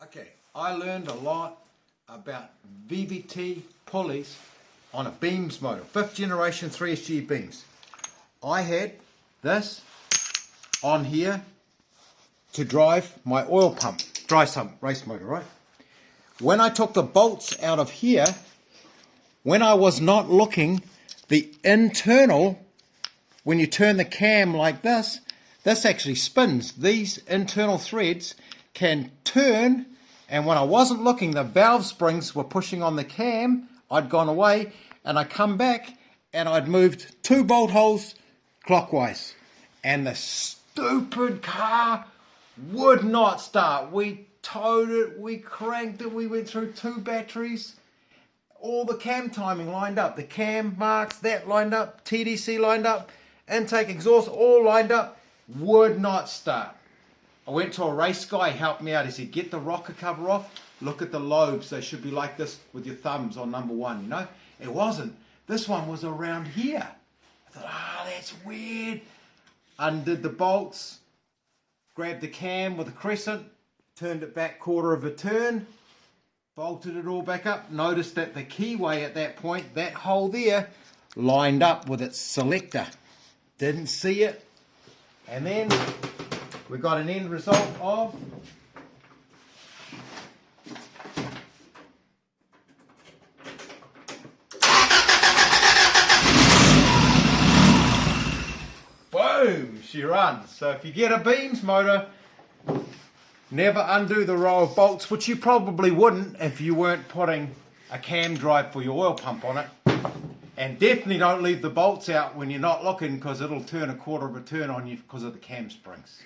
Okay, I learned a lot about VVT pulleys on a beams motor, 5th generation 3SG beams. I had this on here to drive my oil pump, drysump race motor, right? When I took the bolts out of here, when I was not looking, the internal, when you turn the cam like this actually spins. These internal threads can turn, and when I wasn't looking, the valve springs were pushing on the cam. I'd gone away, and I come back, and I'd moved 2 bolt holes clockwise. And the stupid car would not start. We towed it, we cranked it, we went through 2 batteries. All the cam timing lined up. The cam marks, that lined up, TDC lined up, intake, exhaust, all lined up. Would not start. I went to a race guy, he helped me out. He said, get the rocker cover off, look at the lobes. They should be like this with your thumbs on number 1, you know. It wasn't. This one was around here. I thought, that's weird. Undid the bolts, grabbed the cam with a crescent, turned it back 1/4 of a turn, bolted it all back up. Noticed that the keyway at that point, that hole there, lined up with its selector. Didn't see it. And then we got an end result of boom, she runs. So if you get a beams motor, never undo the row of bolts, which you probably wouldn't if you weren't putting a cam drive for your oil pump on it. And definitely don't leave the bolts out when you're not looking, because it'll turn 1/4 of a turn on you because of the cam springs.